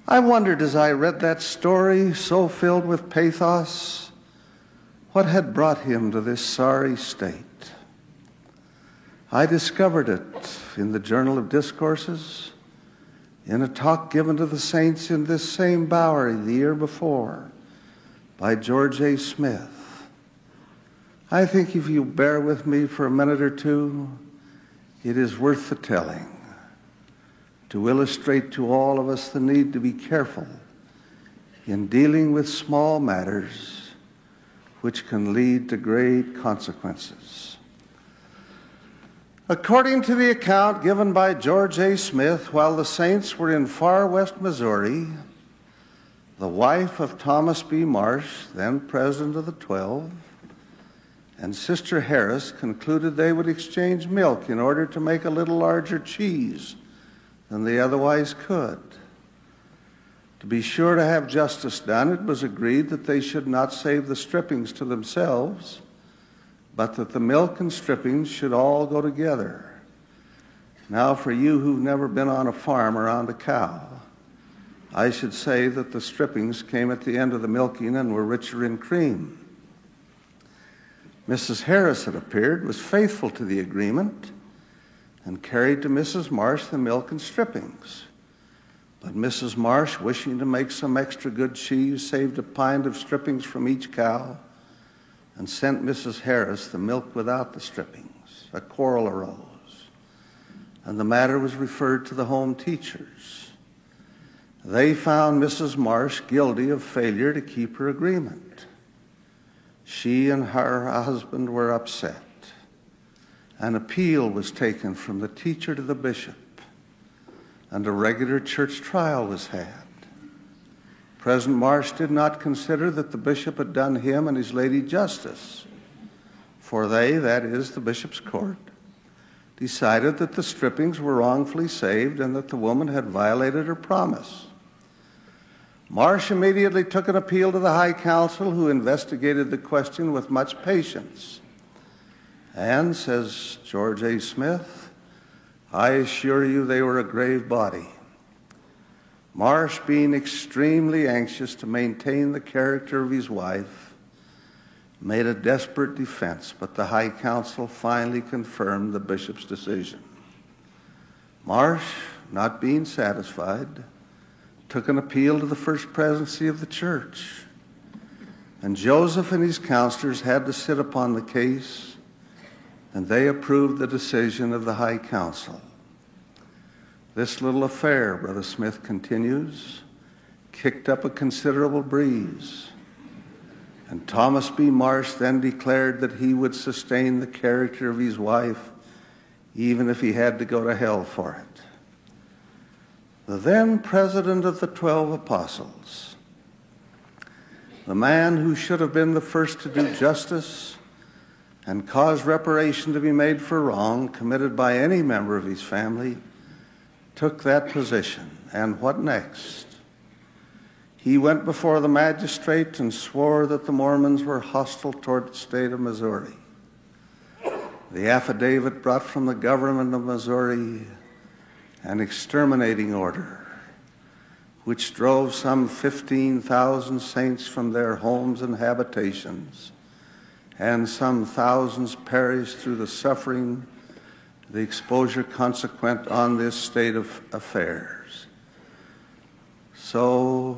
I wondered as I read that story, so filled with pathos, what had brought him to this sorry state. I discovered it in the Journal of Discourses, in a talk given to the saints in this same Bowery the year before by George A. Smith. I think if you bear with me for a minute or two, it is worth the telling, to illustrate to all of us the need to be careful in dealing with small matters which can lead to great consequences. According to the account given by George A. Smith, while the saints were in far west Missouri, the wife of Thomas B. Marsh, then president of the 12, and Sister Harris concluded they would exchange milk in order to make a little larger cheese than they otherwise could. To be sure to have justice done, it was agreed that they should not save the strippings to themselves, but that the milk and strippings should all go together. Now, for you who've never been on a farm around a cow, I should say that the strippings came at the end of the milking and were richer in cream. Mrs. Harris, it appeared, was faithful to the agreement and carried to Mrs. Marsh the milk and strippings. But Mrs. Marsh, wishing to make some extra good cheese, saved a pint of strippings from each cow and sent Mrs. Harris the milk without the strippings. A quarrel arose, and the matter was referred to the home teachers. They found Mrs. Marsh guilty of failure to keep her agreement. She and her husband were upset. An appeal was taken from the teacher to the bishop, and a regular church trial was had. President Marsh did not consider that the bishop had done him and his lady justice, for they, that is, the bishop's court, decided that the strippings were wrongfully saved and that the woman had violated her promise. Marsh immediately took an appeal to the High Council, who investigated the question with much patience. And, says George A. Smith, I assure you they were a grave body. Marsh, being extremely anxious to maintain the character of his wife, made a desperate defense, but the High Council finally confirmed the bishop's decision. Marsh, not being satisfied, took an appeal to the First Presidency of the church, and Joseph and his counselors had to sit upon the case, and they approved the decision of the High Council. This little affair, Brother Smith continues, kicked up a considerable breeze, and Thomas B. Marsh then declared that he would sustain the character of his wife even if he had to go to hell for it. The then president of the 12 apostles, the man who should have been the first to do justice and cause reparation to be made for wrong committed by any member of his family, took that position. And what next? He went before the magistrate and swore that the Mormons were hostile toward the state of Missouri. The affidavit brought from the government of Missouri an exterminating order, which drove some 15,000 saints from their homes and habitations, and some thousands perished through the suffering, the exposure consequent on this state of affairs. So,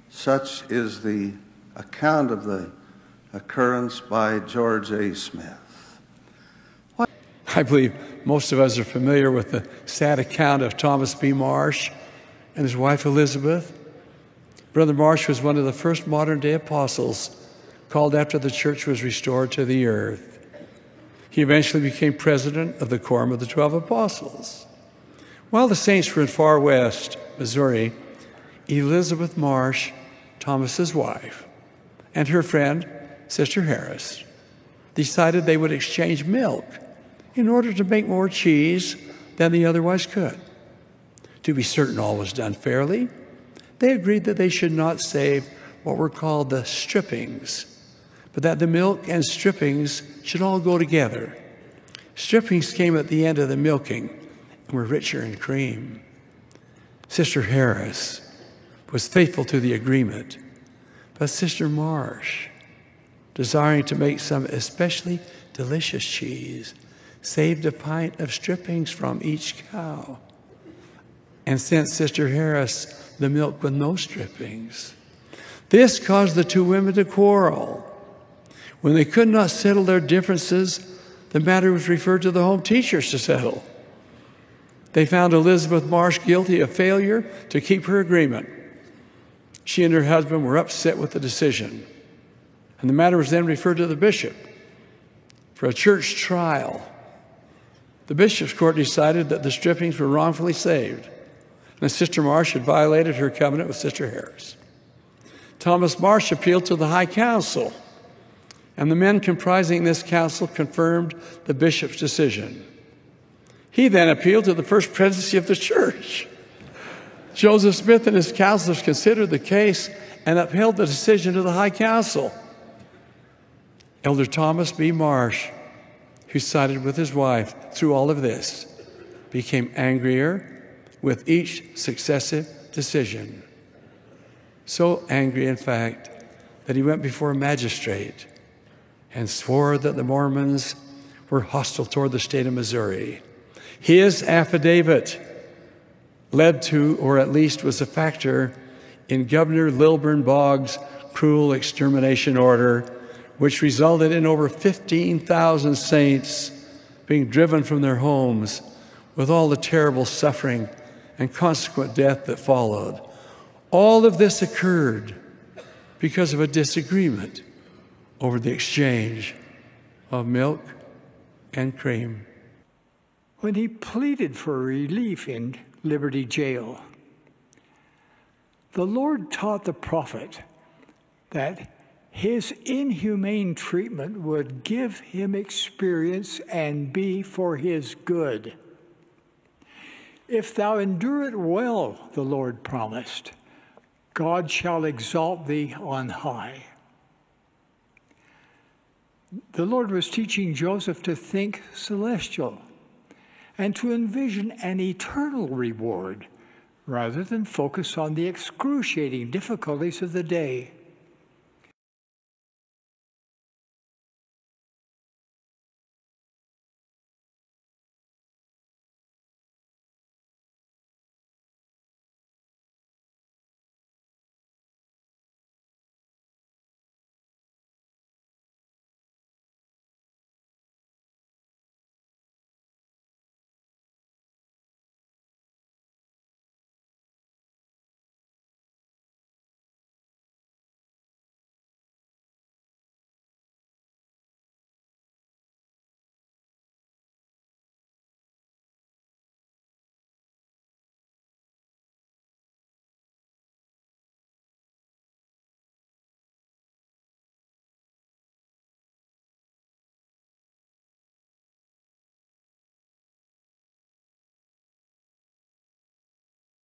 such is the account of the occurrence by George A. Smith. I believe most of us are familiar with the sad account of Thomas B. Marsh and his wife Elizabeth. Brother Marsh was one of the first modern-day apostles called after the church was restored to the earth. He eventually became president of the Quorum of the 12 Apostles. While the saints were in far west Missouri, Elizabeth Marsh, Thomas's wife, and her friend, Sister Harris, decided they would exchange milk in order to make more cheese than they otherwise could. To be certain all was done fairly, they agreed that they should not save what were called the strippings, but that the milk and strippings should all go together. Strippings came at the end of the milking and were richer in cream. Sister Harris was faithful to the agreement. But Sister Marsh, desiring to make some especially delicious cheese, saved a pint of strippings from each cow and sent Sister Harris the milk with no strippings. This caused the two women to quarrel. When they could not settle their differences, the matter was referred to the home teachers to settle. They found Elizabeth Marsh guilty of failure to keep her agreement. She and her husband were upset with the decision, and the matter was then referred to the bishop for a church trial. The bishop's court decided that the strippings were wrongfully saved, and Sister Marsh had violated her covenant with Sister Harris. Thomas Marsh appealed to the High Council, and the men comprising this council confirmed the bishop's decision. He then appealed to the first presidency of the church. Joseph Smith and his counselors considered the case and upheld the decision to the High Council. Elder Thomas B. Marsh, who sided with his wife through all of this, became angrier with each successive decision. So angry, in fact, that he went before a magistrate and swore that the Mormons were hostile toward the state of Missouri. His affidavit led to, or at least was a factor, in Governor Lilburn Boggs' cruel extermination order, which resulted in over 15,000 saints being driven from their homes with all the terrible suffering and consequent death that followed. All of this occurred because of a disagreement over the exchange of milk and cream. When he pleaded for relief in Liberty Jail, the Lord taught the prophet that his inhumane treatment would give him experience and be for his good. If thou endure it well, the Lord promised, God shall exalt thee on high. The Lord was teaching Joseph to think celestial and to envision an eternal reward rather than focus on the excruciating difficulties of the day.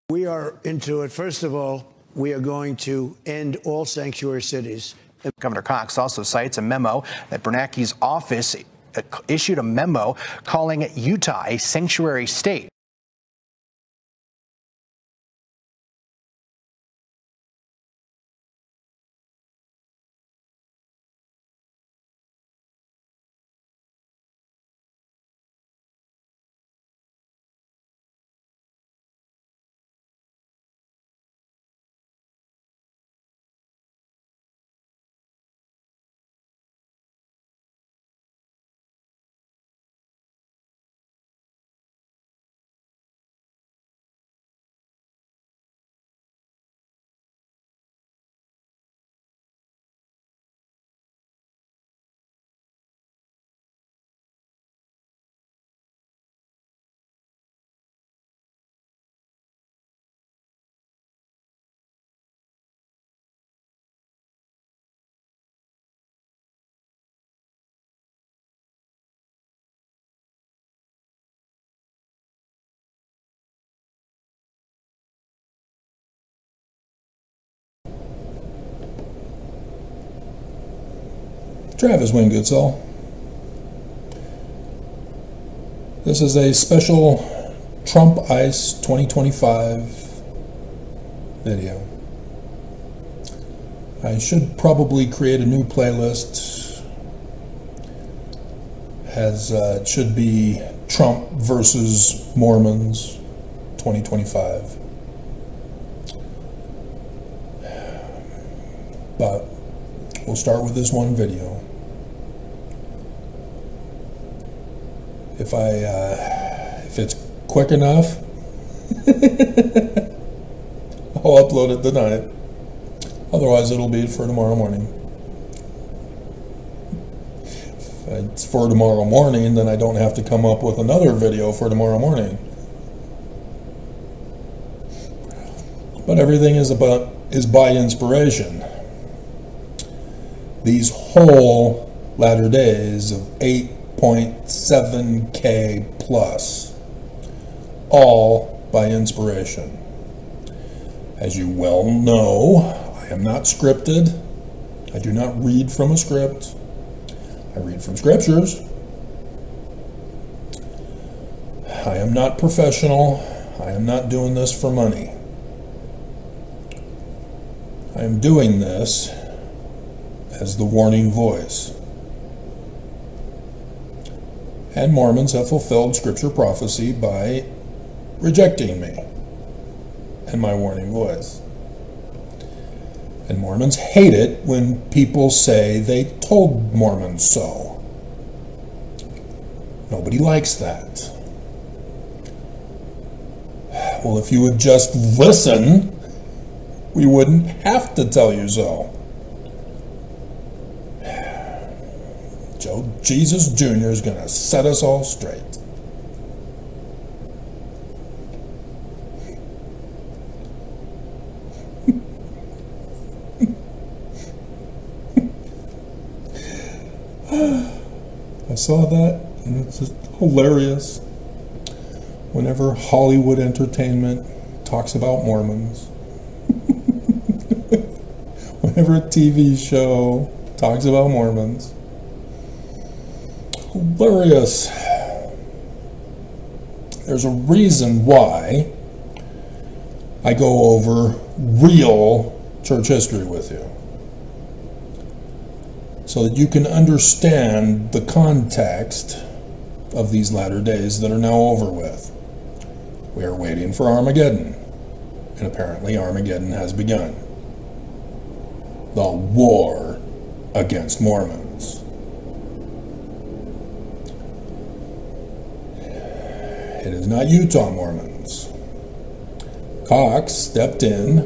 We are into it. First of all, we are going to end all sanctuary cities. Governor Cox also cites a memo that Bernanke's office issued a memo calling Utah a sanctuary state. Travis Wingoodsall. This is a special Trump ICE 2025 video. I should probably create a new playlist. It should be Trump versus Mormons 2025. But we'll start with this one video. If it's quick enough, I'll upload it tonight. Otherwise, it'll be for tomorrow morning. If it's for tomorrow morning, then I don't have to come up with another video for tomorrow morning. But everything is by inspiration. These whole latter days of 8.7K plus, all by inspiration. As you well know, I am not scripted. I do not read from a script. I read from scriptures. I am not professional. I am not doing this for money. I am doing this as the warning voice. And Mormons have fulfilled scripture prophecy by rejecting me and my warning voice. And Mormons hate it when people say they told Mormons so. Nobody likes that. Well, if you would just listen, we wouldn't have to tell you so. Jesus Jr. is going to set us all straight. I saw that, and it's just hilarious. Whenever Hollywood Entertainment talks about Mormons, whenever a TV show talks about Mormons, hilarious. There's a reason why I go over real church history with you, so that you can understand the context of these latter days that are now over with. We are waiting for Armageddon, and apparently Armageddon has begun. The war against Mormons. It is not Utah Mormons. Cox stepped in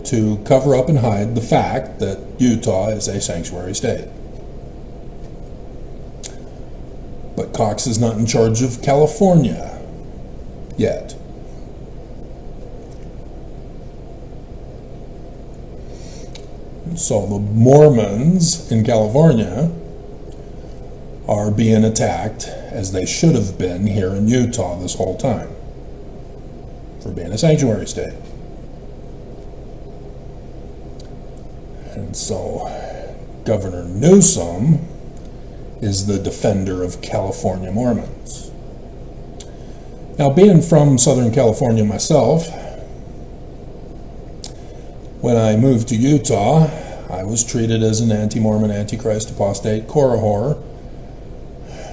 to cover up and hide the fact that Utah is a sanctuary state. But Cox is not in charge of California yet. So the Mormons in California are being attacked as they should have been here in Utah this whole time for being a sanctuary state. And so Governor Newsom is the defender of California Mormons. Now, being from Southern California myself, when I moved to Utah, I was treated as an anti-Mormon, antichrist, apostate, Korihor,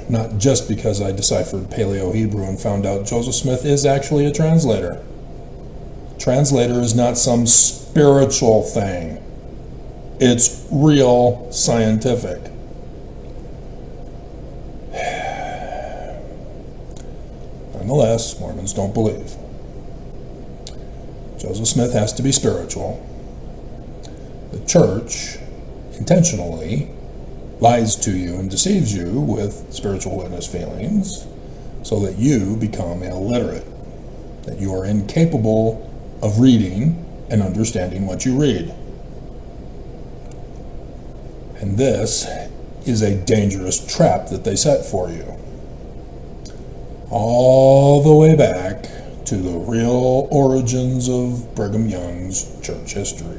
not just because I deciphered Paleo-Hebrew and found out Joseph Smith is actually a translator. Translator is not some spiritual thing. It's real scientific. Nonetheless, Mormons don't believe. Joseph Smith has to be spiritual. The church intentionally lies to you and deceives you with spiritual witness feelings so that you become illiterate, that you are incapable of reading and understanding what you read. And this is a dangerous trap that they set for you. All the way back to the real origins of Brigham Young's church history.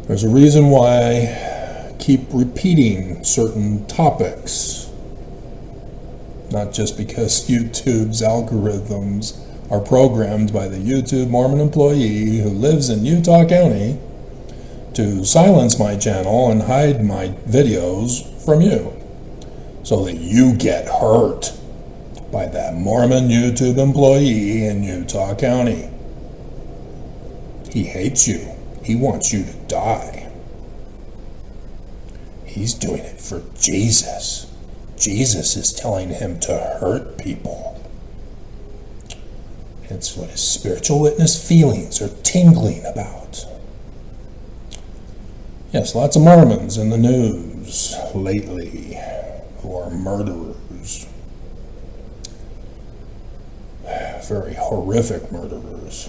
There's a reason why I keep repeating certain topics, not just because YouTube's algorithms are programmed by the YouTube Mormon employee who lives in Utah County to silence my channel and hide my videos from you so that you get hurt by that Mormon YouTube employee in Utah County. He hates you. He wants you to die. He's doing it for Jesus. Jesus is telling him to hurt people. It's what his spiritual witness feelings are tingling about. Yes, lots of Mormons in the news lately who are murderers. Very horrific murderers.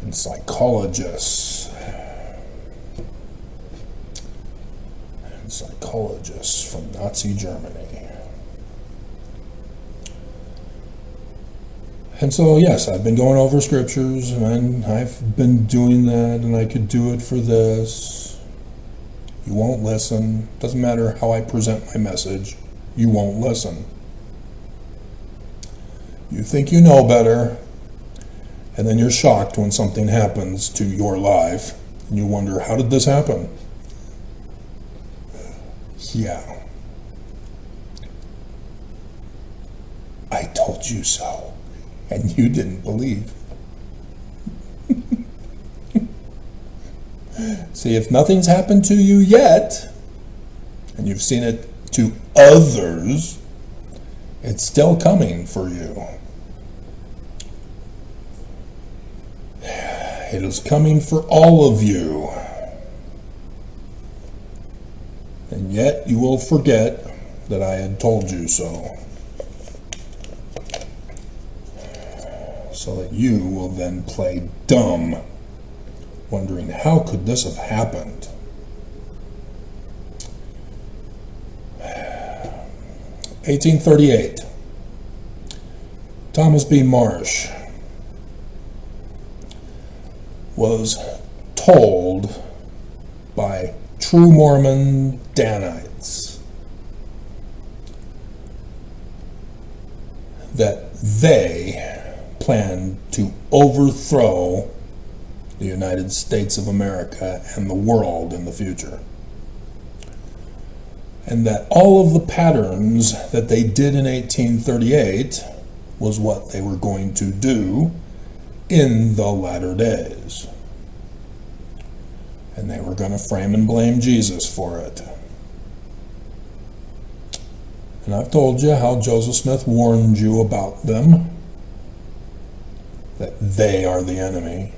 And psychologists. And psychologists from Nazi Germany. And so, yes, I've been going over scriptures, and I've been doing that, and I could do it for this. You won't listen. Doesn't matter how I present my message, you won't listen. You think you know better, and then you're shocked when something happens to your life, and you wonder, how did this happen? Yeah. I told you so. And you didn't believe. See, if nothing's happened to you yet, and you've seen it to others, it's still coming for you. It is coming for all of you. And yet you will forget that I had told you so. So that you will then play dumb, wondering how could this have happened? 1838, Thomas B. Marsh was told by true Mormon Danites that they planned to overthrow the United States of America and the world in the future. And that all of the patterns that they did in 1838 was what they were going to do in the latter days. And they were going to frame and blame Jesus for it. And I've told you how Joseph Smith warned you about them, that they are the enemy.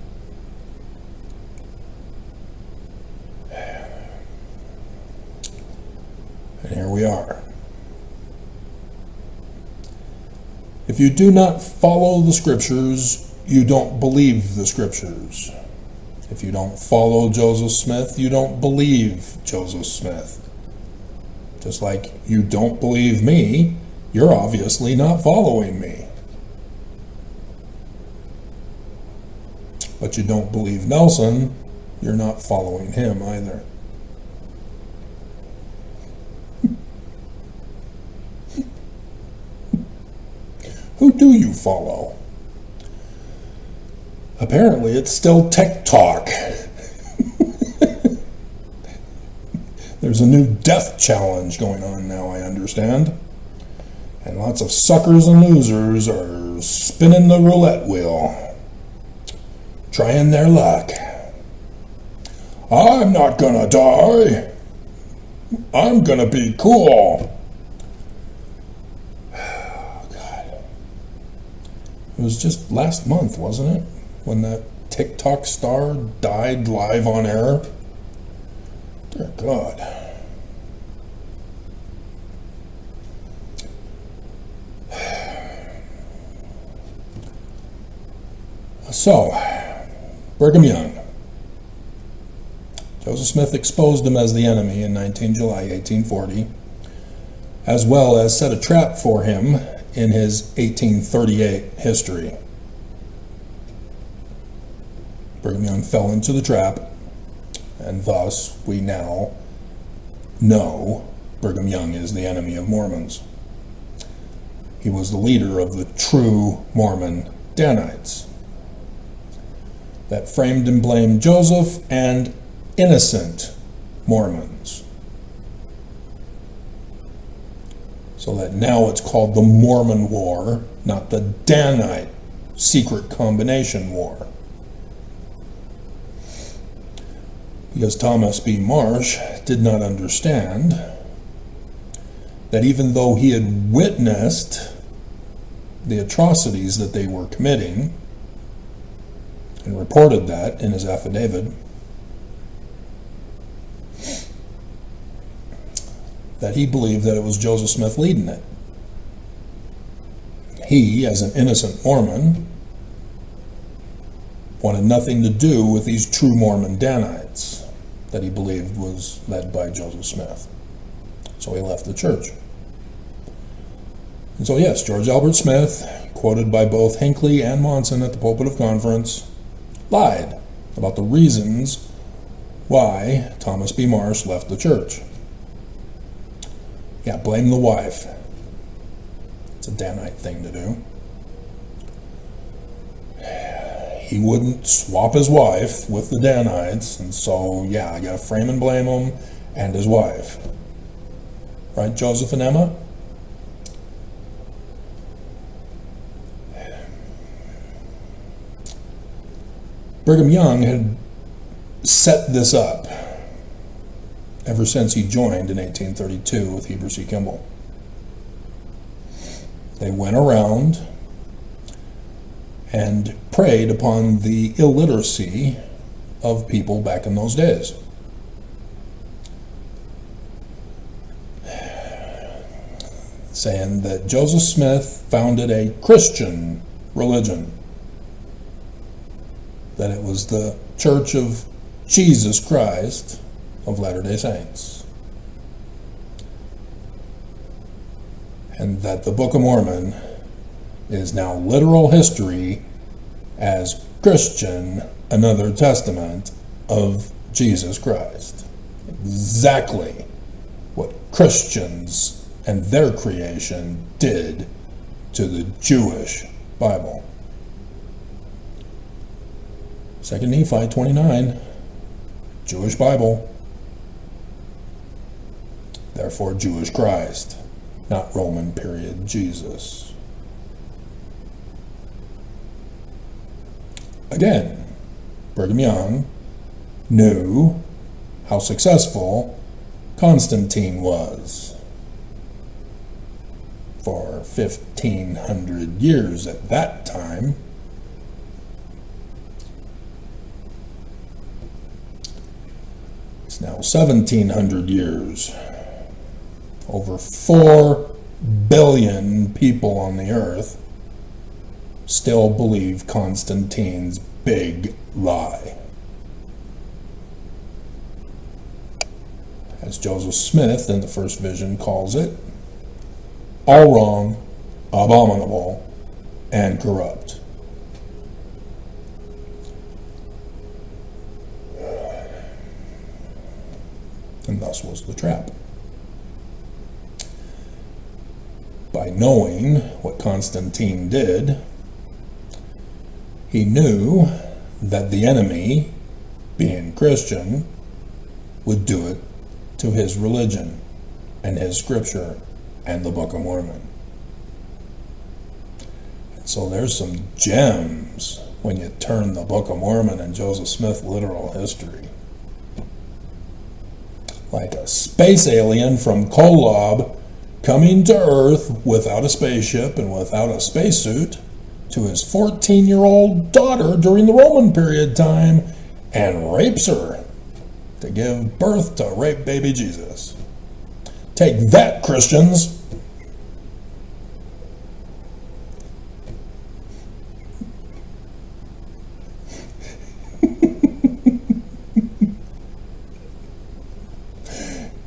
And here we are. If you do not follow the scriptures, you don't believe the scriptures. If you don't follow Joseph Smith, you don't believe Joseph Smith. Just like you don't believe me, you're obviously not following me. But you don't believe Nelson, you're not following him either. Who do you follow? Apparently it's still TikTok. There's a new death challenge going on now, I understand. And lots of suckers and losers are spinning the roulette wheel, trying their luck. I'm not gonna die. I'm gonna be cool. God. It was just last month, wasn't it? When that TikTok star died live on air. Dear God. So, Brigham Young. Joseph Smith exposed him as the enemy in 19 July 1840, as well as set a trap for him in his 1838 history. Brigham Young fell into the trap, and thus we now know Brigham Young is the enemy of Mormons. He was the leader of the true Mormon Danites that framed and blamed Joseph and innocent Mormons. So that now it's called the Mormon War, not the Danite secret combination war. Because Thomas B. Marsh did not understand that even though he had witnessed the atrocities that they were committing and reported that in his affidavit, that he believed that it was Joseph Smith leading it. He, as an innocent Mormon, wanted nothing to do with these true Mormon Danites that he believed was led by Joseph Smith. So he left the church. And so yes, George Albert Smith, quoted by both Hinckley and Monson at the Pulpit of Conference, lied about the reasons why Thomas B. Marsh left the church. Yeah, blame the wife. It's a Danite thing to do. He wouldn't swap his wife with the Danites, and so, yeah, I gotta frame and blame him and his wife. Right, Joseph and Emma? Brigham Young had set this up ever since he joined in 1832 with Heber C. Kimball. They went around and preyed upon the illiteracy of people back in those days. Saying that Joseph Smith founded a Christian religion, that it was the Church of Jesus Christ of Latter-day Saints, and that the Book of Mormon is now literal history as Christian, another testament of Jesus Christ. Exactly what Christians and their creation did to the Jewish Bible. 2 Nephi 29, Jewish Bible. Therefore, Jewish Christ, not Roman period Jesus. Again, Brigham Young knew how successful Constantine was for 1,500 years at that time. It's now 1,700 years. Over 4 billion people on the earth still believe Constantine's big lie. As Joseph Smith in the first vision calls it, all wrong, abominable, and corrupt. And thus was the trap. By knowing what Constantine did, he knew that the enemy, being Christian, would do it to his religion and his scripture and the Book of Mormon. And so there's some gems when you turn the Book of Mormon and Joseph Smith literal history. Like a space alien from Kolob coming to Earth without a spaceship and without a spacesuit to his 14-year-old daughter during the Roman period time and rapes her to give birth to rape baby Jesus. Take that, Christians!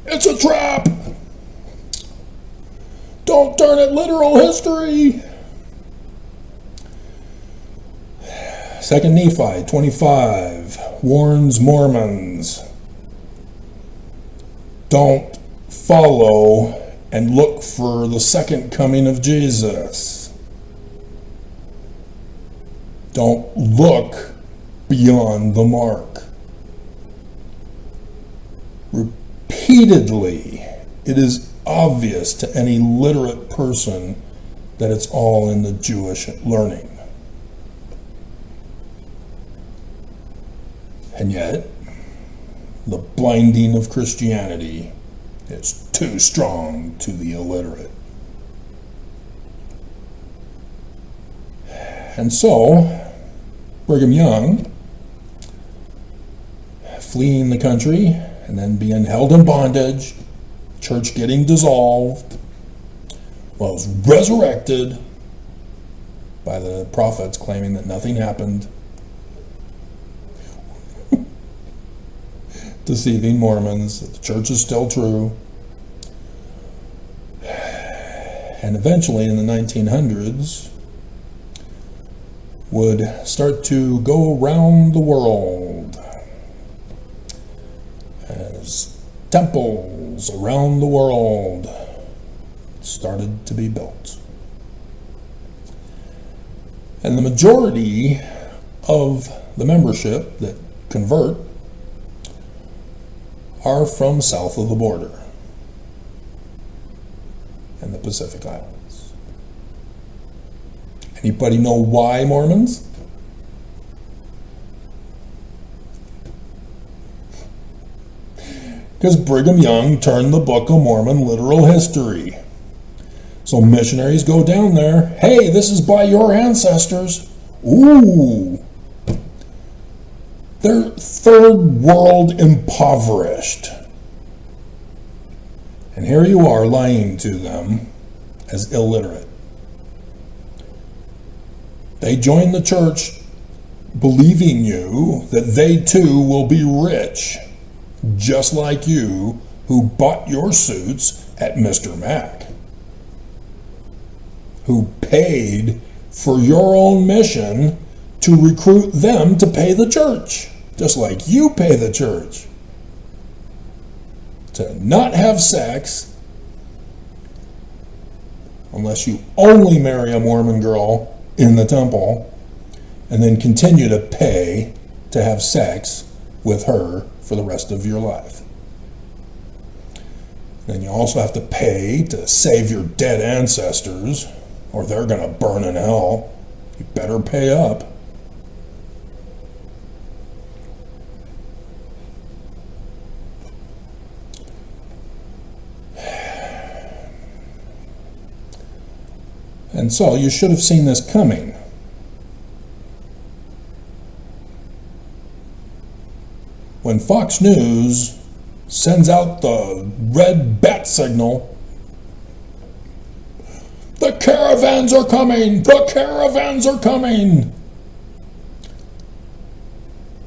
It's a trap! Don't turn it literal history! 2 Nephi 25 warns Mormons, don't follow and look for the second coming of Jesus. Don't look beyond the mark. Repeatedly, it is obvious to any literate person that it's all in the Jewish learning. And yet, the blinding of Christianity is too strong to the illiterate. And so, Brigham Young, fleeing the country and then being held in bondage, church getting dissolved, was resurrected by the prophets claiming that nothing happened, deceiving Mormons, that the church is still true. And eventually in the 1900s would start to go around the world as temples around the world started to be built. And the majority of the membership that convert are from south of the border and the Pacific Islands. Anybody know why, Mormons? Because Brigham Young turned the Book of Mormon literal history. So missionaries go down there, hey, this is by your ancestors. Ooh. They're third world impoverished. And here you are lying to them as illiterate. They join the church believing you that they too will be rich, just like you who bought your suits at Mr. Mac, who paid for your own mission to recruit them to pay the church, just like you pay the church. To not have sex unless you only marry a Mormon girl in the temple and then continue to pay to have sex with her for the rest of your life. Then you also have to pay to save your dead ancestors, or they're going to burn in hell. You better pay up. And so you should have seen this coming. When Fox News sends out the red bat signal, the caravans are coming! The caravans are coming!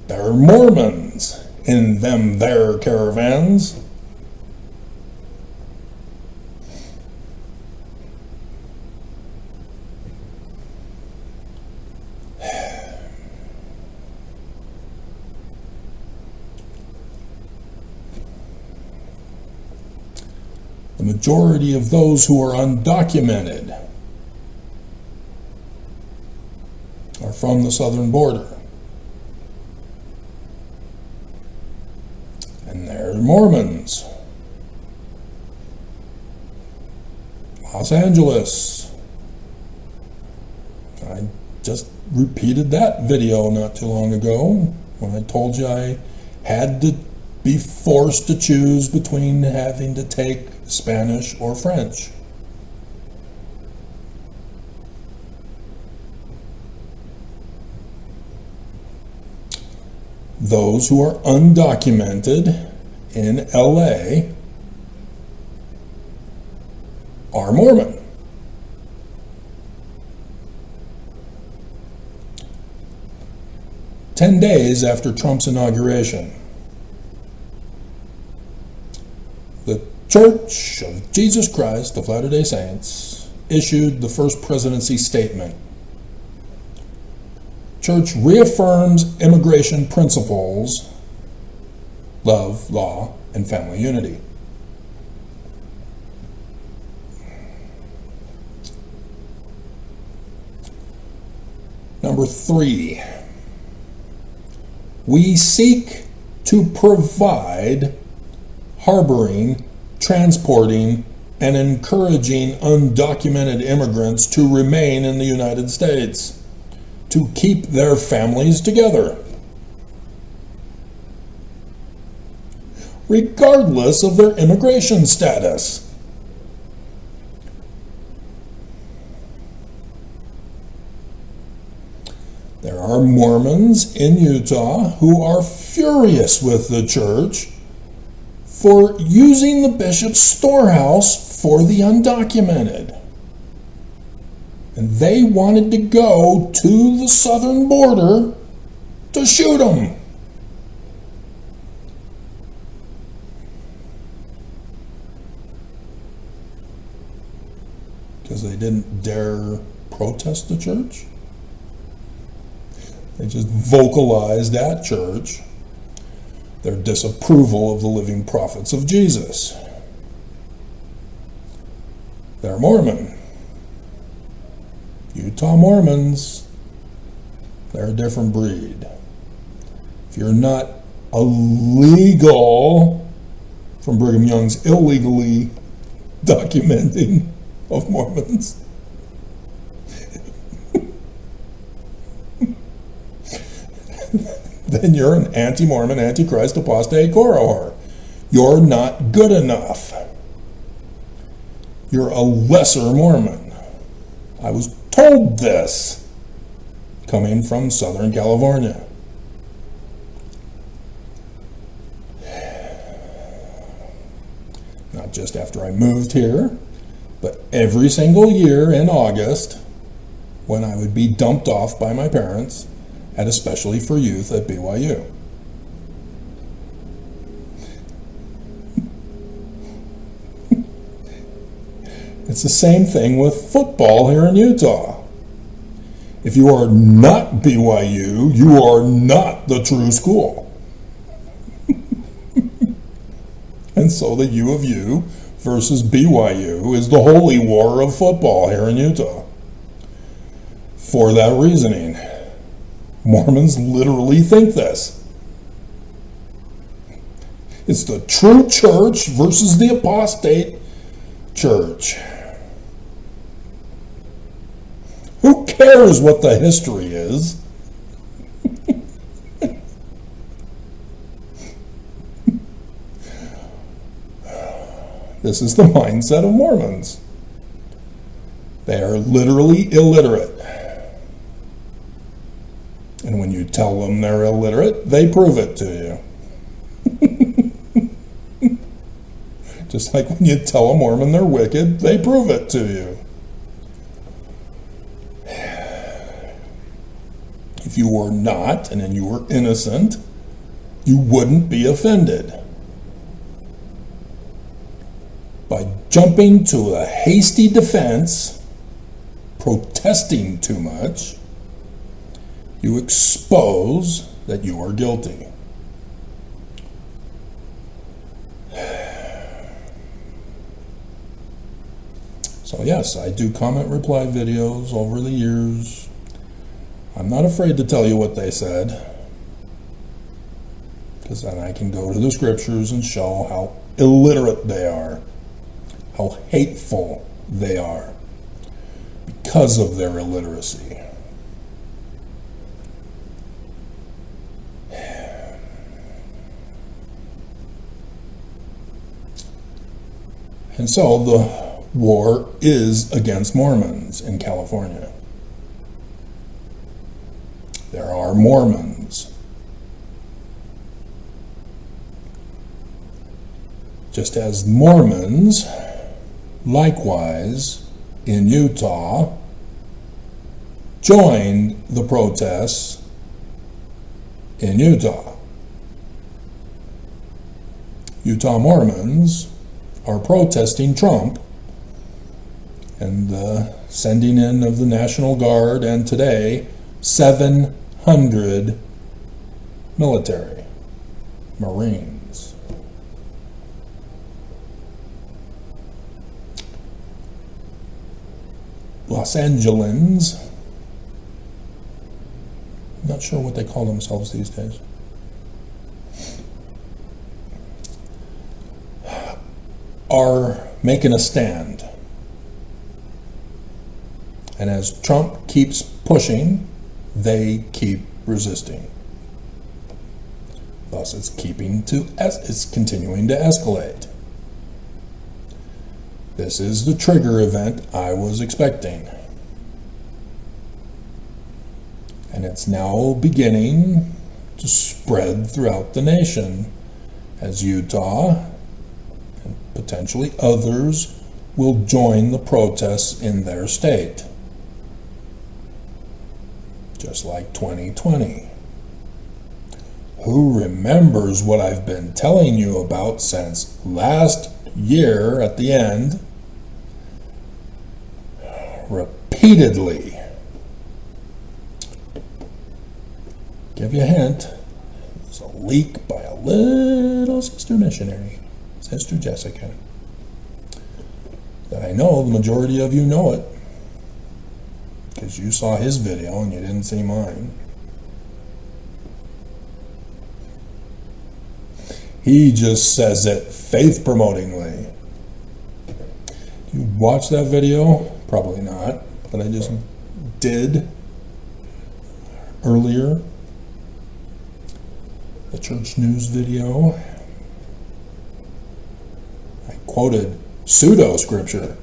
There are Mormons in them there caravans. The majority of those who are undocumented are from the southern border. And they're Mormons. Los Angeles. I just repeated that video not too long ago when I told you I had to be forced to choose between having to take Spanish or French. Those who are undocumented in LA are Mormon. Ten days after Trump's inauguration, the Church of Jesus Christ of Latter-day Saints issued the first presidency statement. Church reaffirms immigration principles, love, law, and family unity. Number 3, we seek to provide harboring, transporting, and encouraging undocumented immigrants to remain in the United States, to keep their families together, regardless of their immigration status. There are Mormons in Utah who are furious with the church for using the bishop's storehouse for the undocumented. And they wanted to go to the southern border to shoot them. Because they didn't dare protest the church. They just vocalized at church their disapproval of the living prophets of Jesus. They're Mormon. Utah Mormons, they're a different breed. If you're not illegal from Brigham Young's illegally documenting of Mormons, then you're an anti-Mormon, anti-Christ, apostate, Korah. You're not good enough. You're a lesser Mormon. I was told this coming from Southern California. Not just after I moved here, but every single year in August when I would be dumped off by my parents at Especially for Youth at BYU. It's the same thing with football here in Utah. If you are not BYU, you are not the true school. And so the U of U versus BYU is the holy war of football here in Utah. For that reasoning, Mormons literally think this. It's the true church versus the apostate church. Who cares what the history is? This is the mindset of Mormons. They are literally illiterate. And when you tell them they're illiterate, they prove it to you. Just like when you tell a Mormon they're wicked, they prove it to you. If you were not, and then you were innocent, you wouldn't be offended. By jumping to a hasty defense, protesting too much, you expose that you are guilty. So yes, I do comment reply videos over the years. I'm not afraid to tell you what they said, because then I can go to the scriptures and show how illiterate they are, how hateful they are because of their illiteracy. And so the war is against Mormons in California. There are Mormons. Just as Mormons, likewise, in Utah, joined the protests in Utah. Utah Mormons are protesting Trump and the sending in of the National Guard, and today 700 military Marines. Los Angelans I'm not sure what they call themselves these days. Are making a stand. And as Trump keeps pushing, they keep resisting. Thus, it's continuing to escalate. This is the trigger event I was expecting. And it's now beginning to spread throughout the nation as Utah and potentially others will join the protests in their state. Just like 2020. Who remembers what I've been telling you about since last year at the end? Repeatedly. Give you a hint. It's a leak by a little sister missionary, Sister Jessica. That I know the majority of you know it, because you saw his video and you didn't see mine. He just says it faith-promotingly. You watch that video? Probably not, but I just did earlier. The church news video. I quoted pseudo-scripture.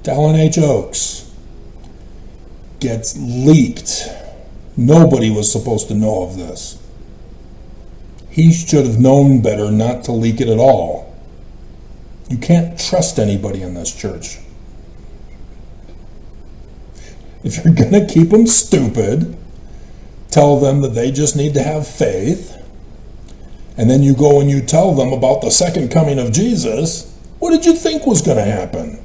Dallin H. Oaks gets leaked. Nobody was supposed to know of this. He should have known better not to leak it at all. You can't trust anybody in this church. If you're going to keep them stupid, tell them that they just need to have faith, and then you go and you tell them about the second coming of Jesus, what did you think was going to happen?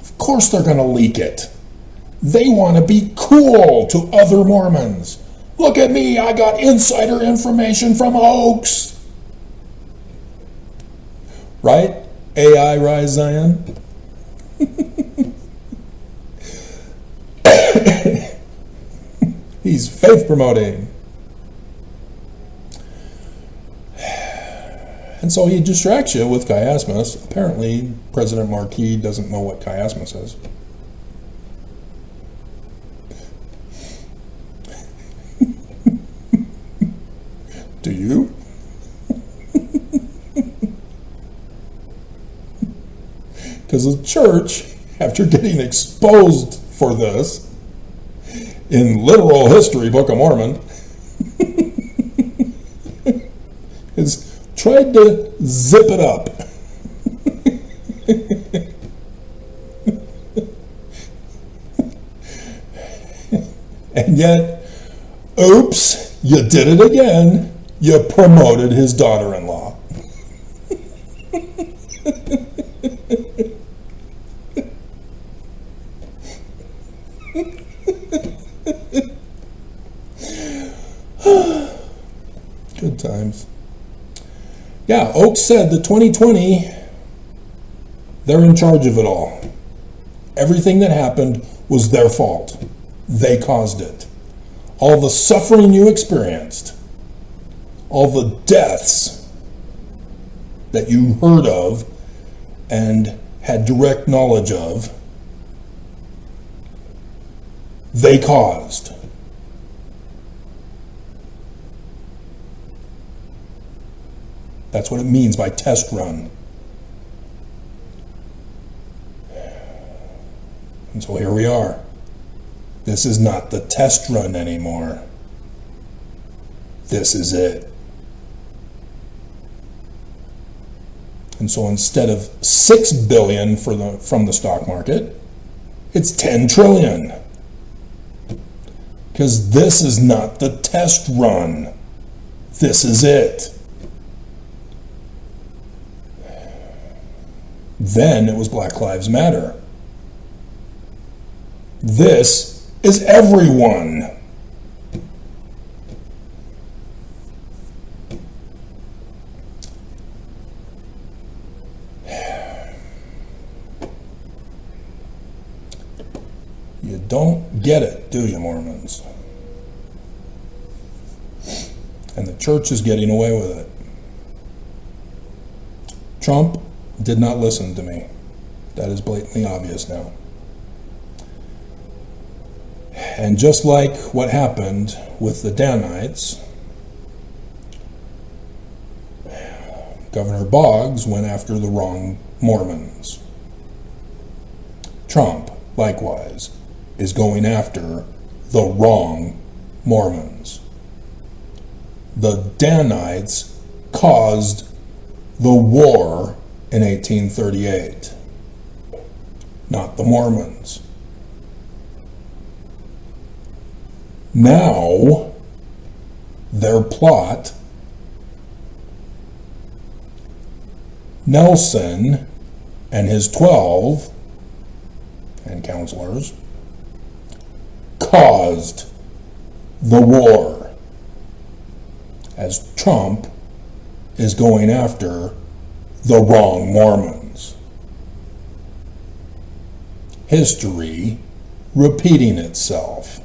Of course they're going to leak it. They want to be cool to other Mormons. Look at me, I got insider information from Oaks. Right? AI Rise Zion? He's faith promoting. And so he distracts you with chiasmus. Apparently, President Marquis doesn't know what chiasmus is. Do you? Because the church, after getting exposed for this in literal history, Book of Mormon, has tried to zip it up. And yet, oops, you did it again. You promoted his daughter-in-law. Good times. Yeah, Oaks said that 2020, they're in charge of it all. Everything that happened was their fault. They caused it. All the suffering you experienced, all the deaths that you heard of and had direct knowledge of, they caused. That's what it means by test run. And so here we are. This is not the test run anymore. This is it. And so instead of $6 billion from the stock market, it's $10 trillion. Because this is not the test run. This is it. Then it was Black Lives Matter. This is everyone. don't get it, do you, Mormons? And the church is getting away with it. Trump did not listen to me. That is blatantly obvious now. And just like what happened with the Danites, Governor Boggs went after the wrong Mormons. Trump, likewise, is going after the wrong Mormons. The Danites caused the war in 1838, not the Mormons. Now, their plot, Nelson and his 12 and counselors caused the war, as Trump is going after the wrong Mormons. History repeating itself.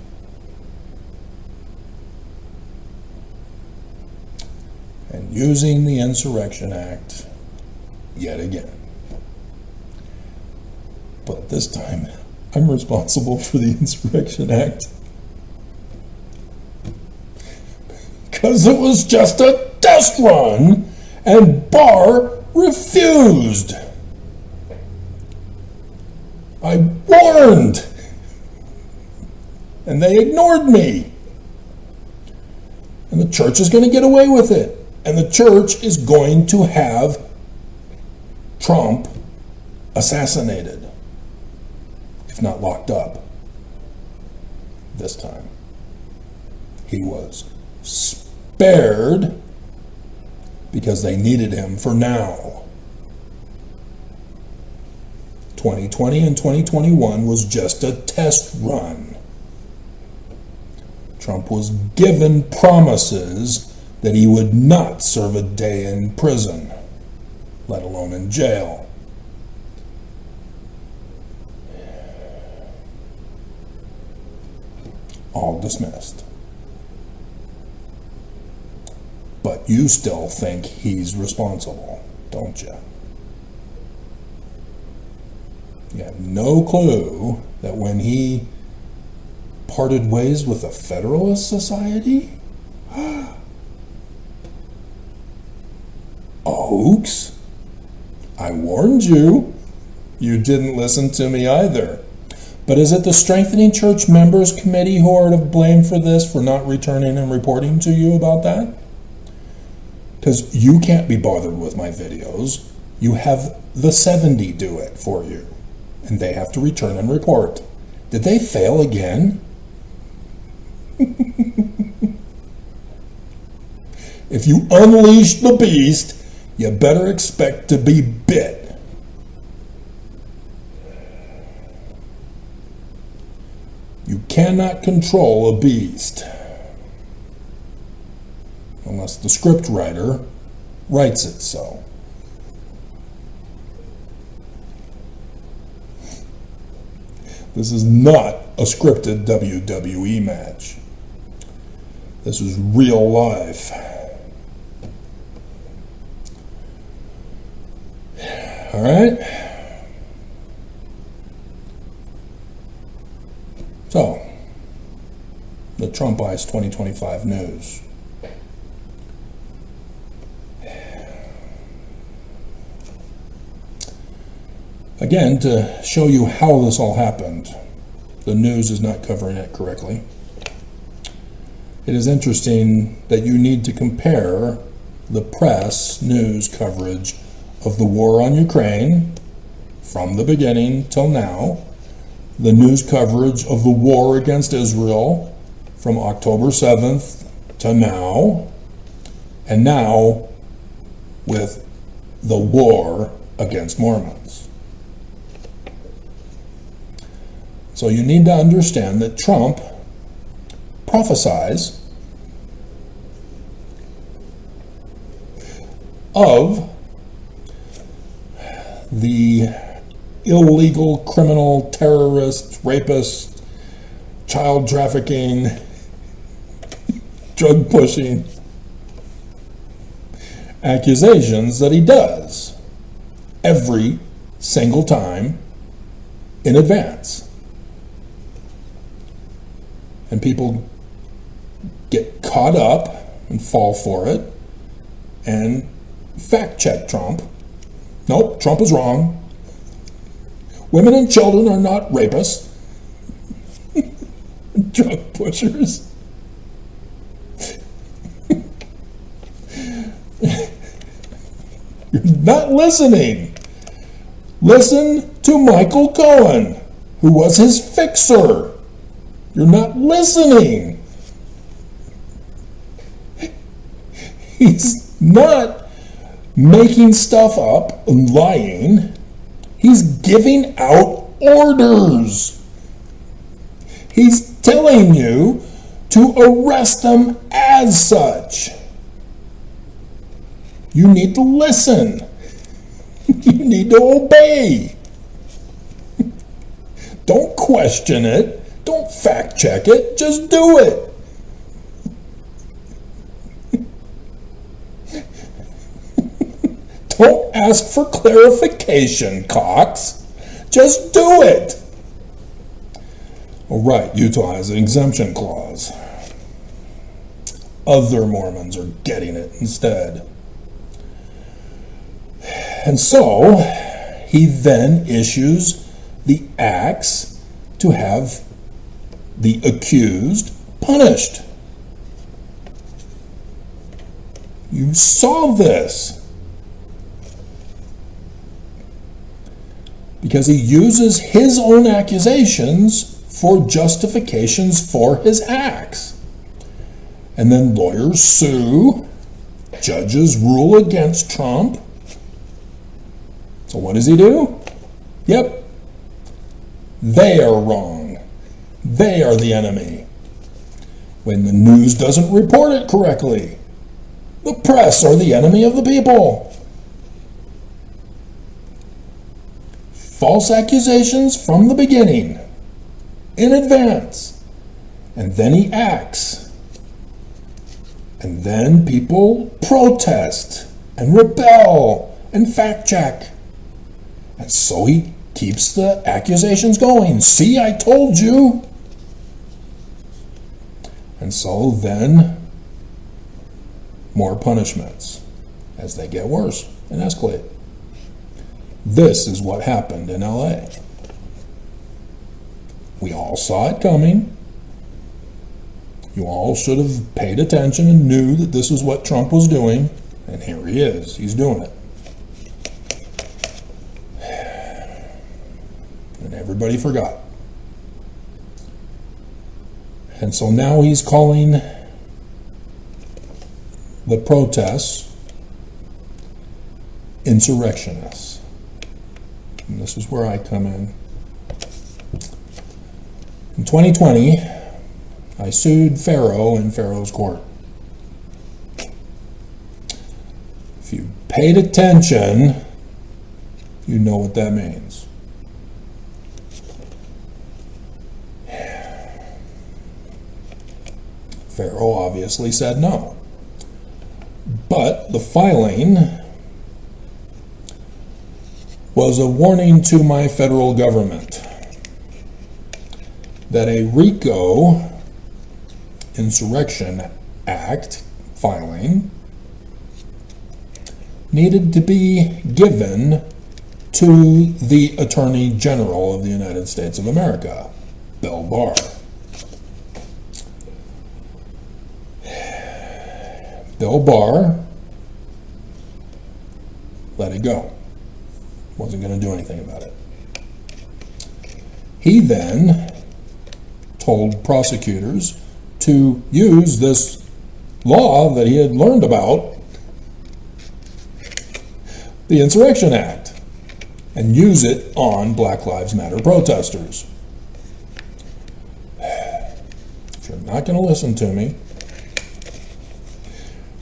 And using the Insurrection Act yet again. But this time, I'm responsible for the Insurrection Act. Because it was just a test run, and Barr refused. I warned, and they ignored me. And the church is going to get away with it. And the church is going to have Trump assassinated, if not locked up. This time, he was spared because they needed him for now. 2020 and 2021 was just a test run. Trump was given promises that he would not serve a day in prison, let alone in jail. All dismissed. But you still think he's responsible, don't you? You have no clue that when he parted ways with the Federalist Society, Oaks, I warned you. You didn't listen to me either. But is it the Strengthening Church Members Committee who are to blame for this, for not returning and reporting to you about that? Because you can't be bothered with my videos. You have the 70 do it for you. And they have to return and report. Did they fail again? If you unleash the beast, you better expect to be bit. You cannot control a beast unless the script writer writes it so. This is not a scripted WWE match. This is real life. All right? So, the Trumpites 2025 news. Again, to show you how this all happened, the news is not covering it correctly. It is interesting that you need to compare the press news coverage of the war on Ukraine from the beginning till now, the news coverage of the war against Israel from October 7th to now, and now with the war against Mormons. So you need to understand that Trump prophesies of the illegal criminal terrorist rapist child trafficking, drug pushing accusations that he does every single time in advance. And people get caught up and fall for it and fact check Trump. Nope, Trump is wrong. Women and children are not rapists, drug pushers. You're not listening. Listen to Michael Cohen, who was his fixer. You're not listening. He's not making stuff up and lying. He's giving out orders. He's telling you to arrest them as such. You need to listen. You need to obey. Don't question it. Don't fact check it. Just do it. Don't ask for clarification, Cox. Just do it. All right, Utah has an exemption clause. Other Mormons are getting it instead. And so, he then issues the acts to have the accused punished. You saw this. Because he uses his own accusations for justifications for his acts. And then lawyers sue, judges rule against Trump. So what does he do? Yep. They are wrong. They are the enemy. When the news doesn't report it correctly, the press are the enemy of the people. False accusations from the beginning, in advance, and then he acts. And then people protest and rebel and fact check. And so he keeps the accusations going. See, I told you. And so then more punishments as they get worse and escalate. This is what happened in LA. We all saw it coming. You all should have paid attention and knew that this is what Trump was doing. And here he is. He's doing it. And everybody forgot. And so now he's calling the protests insurrectionists. And this is where I come in. In 2020, I sued Pharaoh in Pharaoh's court. If you paid attention, you know what that means. Pharaoh obviously said no. But the filing was a warning to my federal government that a RICO Insurrection Act filing needed to be given to the Attorney General of the United States of America, Bill Barr. Bill Barr let it go. Wasn't going to do anything about it. He then told prosecutors to use this law that he had learned about, the Insurrection Act, and use it on Black Lives Matter protesters. If you're not going to listen to me,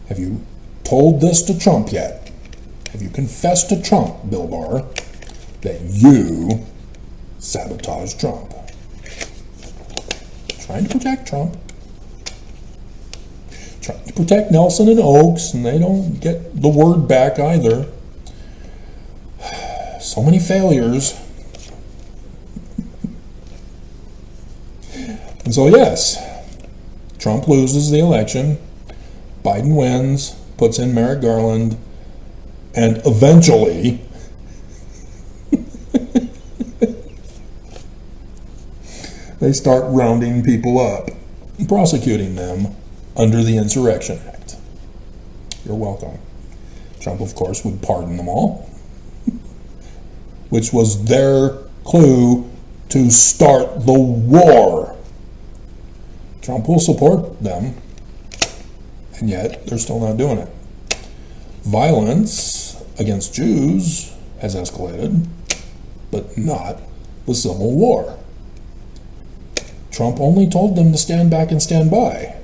have you told this to Trump yet? Have you confessed to Trump, Bill Barr, that you sabotaged Trump? trying to protect Trump. Trying to protect Nelson and Oaks, and they don't get the word back either. So many failures. And so, yes, Trump loses the election, Biden wins, puts in Merrick Garland, and eventually they start rounding people up and prosecuting them under the Insurrection Act. You're welcome. Trump, of course, would pardon them all, which was their clue to start the war. Trump will support them, and yet they're still not doing it. Violence against Jews has escalated, but not the Civil War. Trump only told them to stand back and stand by.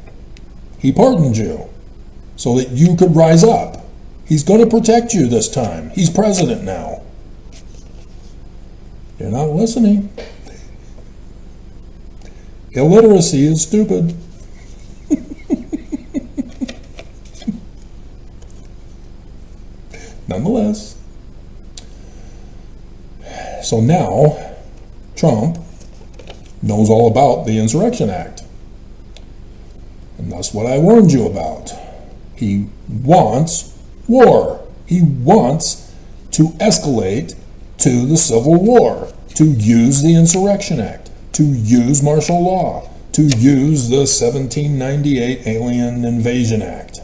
He pardoned you so that you could rise up. He's going to protect you this time. He's president now. You're not listening. Illiteracy is stupid. Nonetheless, so now Trump knows all about the Insurrection Act. And that's what I warned you about. He wants war. He wants to escalate to the Civil War, to use the Insurrection Act, to use martial law, to use the 1798 Alien Invasion Act.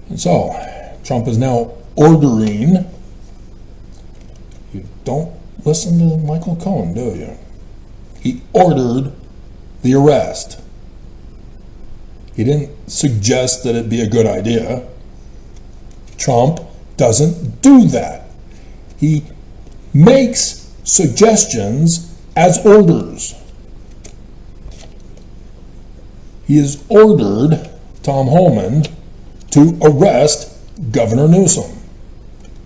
And so, Trump is now ordering, you don't listen to Michael Cohen, do you? He ordered the arrest. He didn't suggest that it be a good idea. Trump doesn't do that. He makes suggestions as orders. He has ordered Tom Homan to arrest Governor Newsom.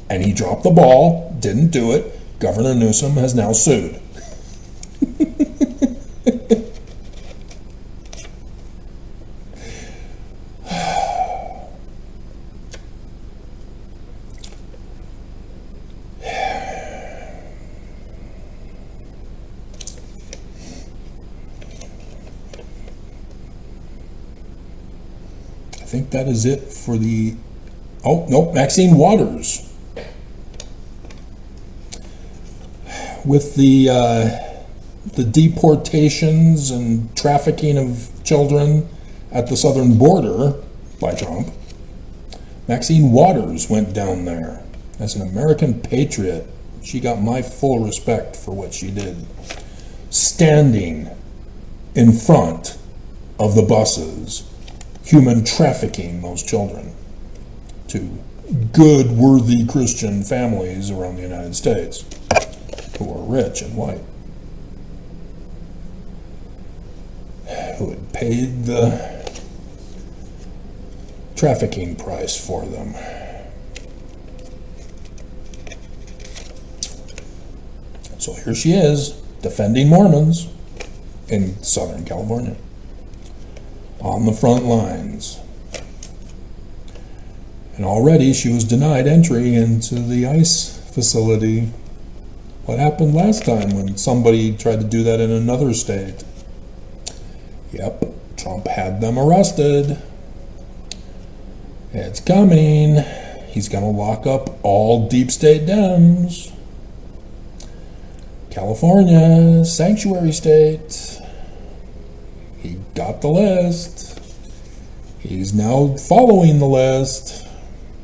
And he dropped the ball, didn't do it. Governor Newsom has now sued. I think that is it for the... Oh, no, Maxine Waters. With the deportations and trafficking of children at the southern border by Trump, Maxine Waters went down there as an American patriot. She got my full respect for what she did. Standing in front of the buses, human trafficking those children to good, worthy Christian families around the United States who are rich and white, who had paid the trafficking price for them. So here she is, defending Mormons in Southern California, on the front lines. And already she was denied entry into the ICE facility. What happened last time when somebody tried to do that in another state? Yep, Trump had them arrested. It's coming. He's going to lock up all deep state Dems. California, sanctuary state. He got the list. He's now following the list.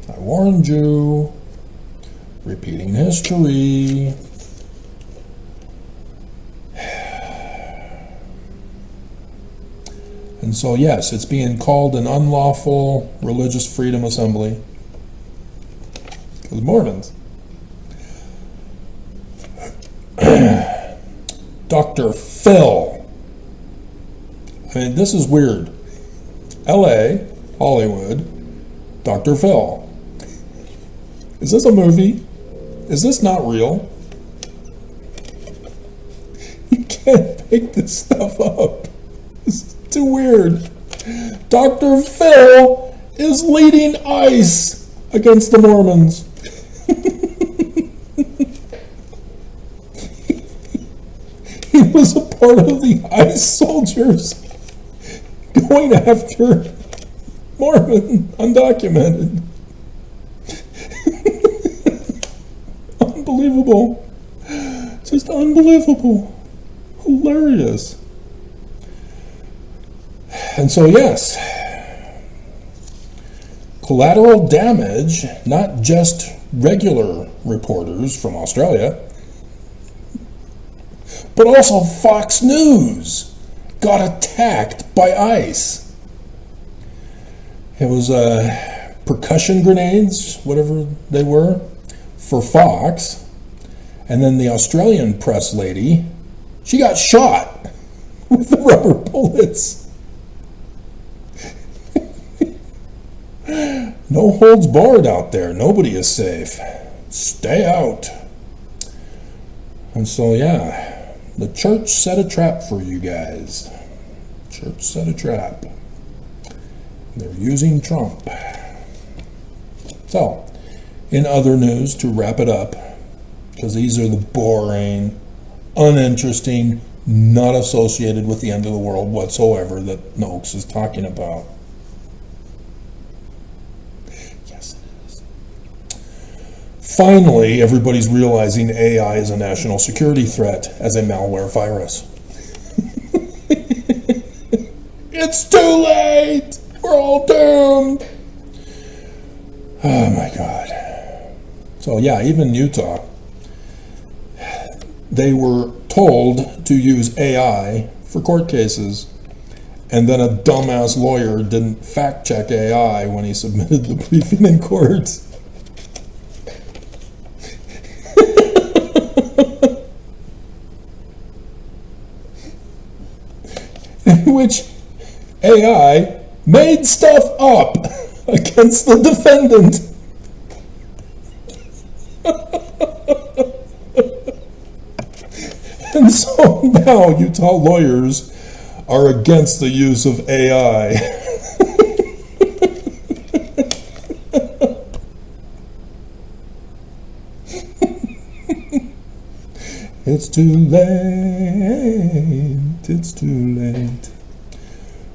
I warned you. Repeating history. And so, yes, it's being called an unlawful religious freedom assembly. Because Mormons. Dr. Phil. I mean, this is weird. LA, Hollywood, Dr. Phil. Is this a movie? Is this not real? You can't make this stuff up. It's too weird. Dr. Phil is leading ICE against the Mormons. He was a part of the ICE soldiers going after Mormon undocumented. Unbelievable. Just unbelievable. Hilarious. And so, yes, collateral damage, not just regular reporters from Australia, but also Fox News got attacked by ICE. It was percussion grenades, whatever they were, for Fox. And then the Australian press lady, she got shot with the rubber bullets. No holds barred out there. Nobody is safe. Stay out. And so, yeah, the church set a trap for you guys. Church set a trap. They're using Trump. So, in other news, to wrap it up, because these are the boring, uninteresting, not associated with the end of the world whatsoever that Noakes is talking about. Yes, it is. Finally, everybody's realizing AI is a national security threat as a malware virus. It's too late! We're all doomed! Oh my God. So yeah, even Utah, they were told to use AI for court cases, and then a dumbass lawyer didn't fact check AI when he submitted the briefing in court. In which AI made stuff up against the defendant. And so now Utah lawyers are against the use of AI. It's too late. It's too late.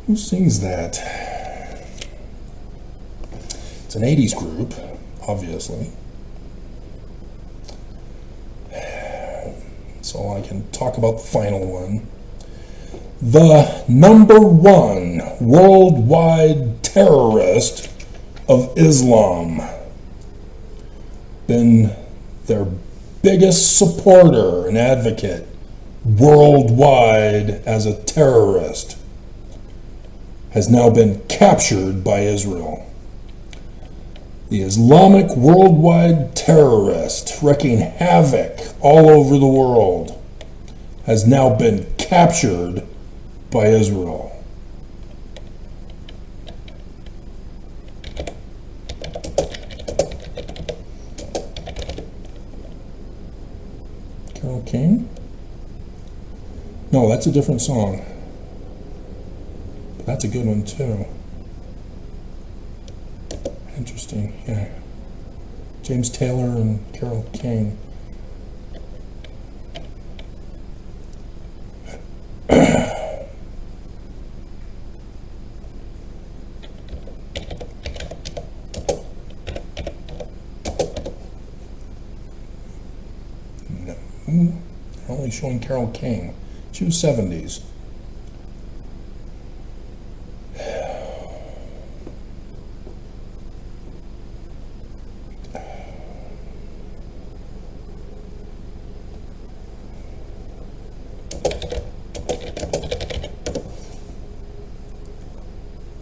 Who sings that? It's an 80s group, obviously. So I can talk about the final one. The #1 worldwide terrorist of Islam. Been their biggest supporter and advocate worldwide as a terrorist. Has now been captured by Israel. The Islamic worldwide terrorist wreaking havoc all over the world has now been captured by Israel. Carole King? No, that's a different song. But that's a good one too. Interesting, yeah. James Taylor and Carole King. No, they're only showing Carole King. She was 70s.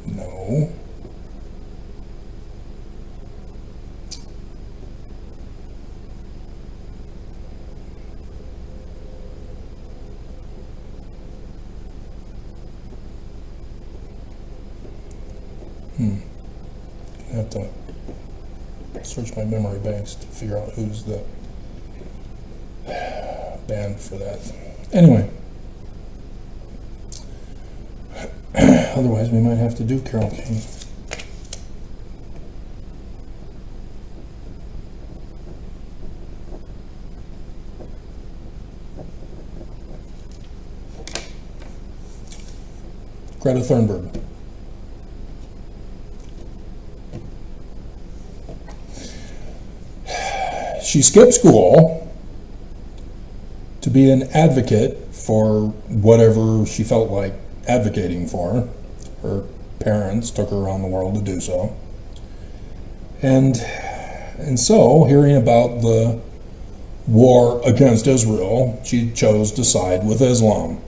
No. Hmm. search my memory banks to figure out who's the band for that. Anyway. Otherwise, we might have to do Carole King. Greta Thunberg. She skipped school to be an advocate for whatever she felt like advocating for. Her parents took her around the world to do so. And so, hearing about the war against Israel, she chose to side with Islam.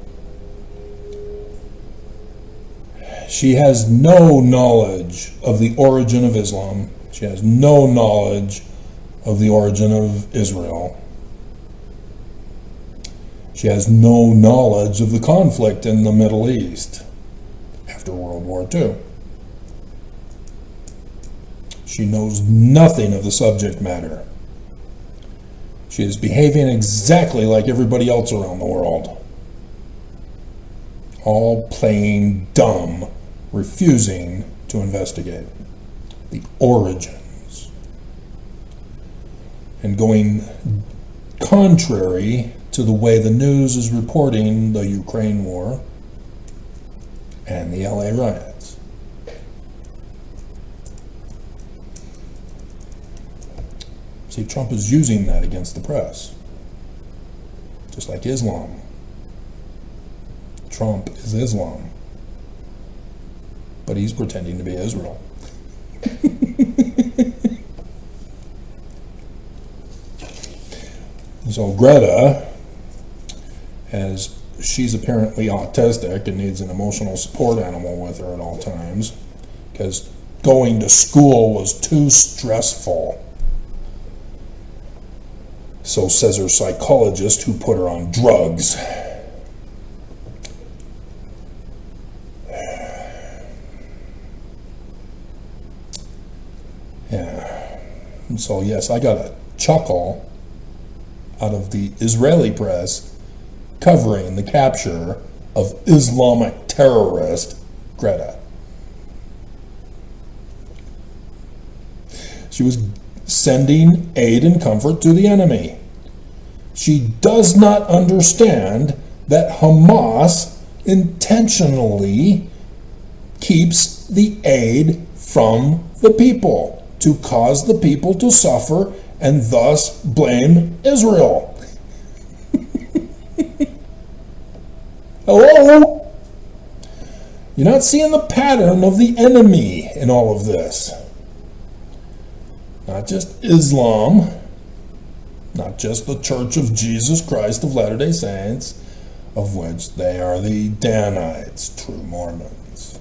She has no knowledge of the origin of Islam. She has no knowledge of the origin of Israel. She has no knowledge of the conflict in the Middle East after World War II. She knows nothing of the subject matter. She is behaving exactly like everybody else around the world. All playing dumb, refusing to investigate the origins, and going contrary to the way the news is reporting the Ukraine war and the LA riots. See, Trump is using that against the press, just like Islam. Trump is Islam, but he's pretending to be Israel. So Greta, as she's apparently autistic and needs an emotional support animal with her at all times, because going to school was too stressful. So says her psychologist, who put her on drugs. Yeah. So yes, I got a chuckle out of the Israeli press covering the capture of Islamic terrorist Greta. She was sending aid and comfort to the enemy. She does not understand that Hamas intentionally keeps the aid from the people to cause the people to suffer and thus blame Israel. Hello? You're not seeing the pattern of the enemy in all of this. Not just Islam, not just the Church of Jesus Christ of Latter-day Saints, of which they are the Danites, true Mormons.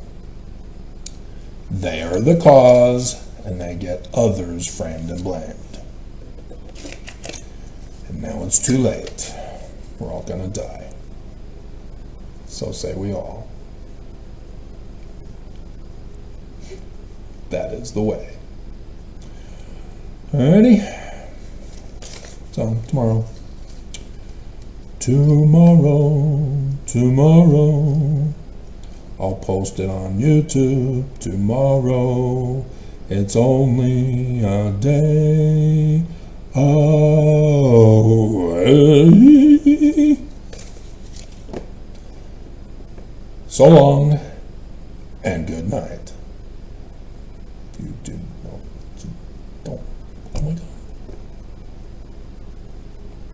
They are the cause, and they get others framed and blamed. And now it's too late. We're all gonna die. So say we all. That is the way. Alrighty. So, tomorrow, I'll post it on YouTube tomorrow. It's only a day away. So long, and good night.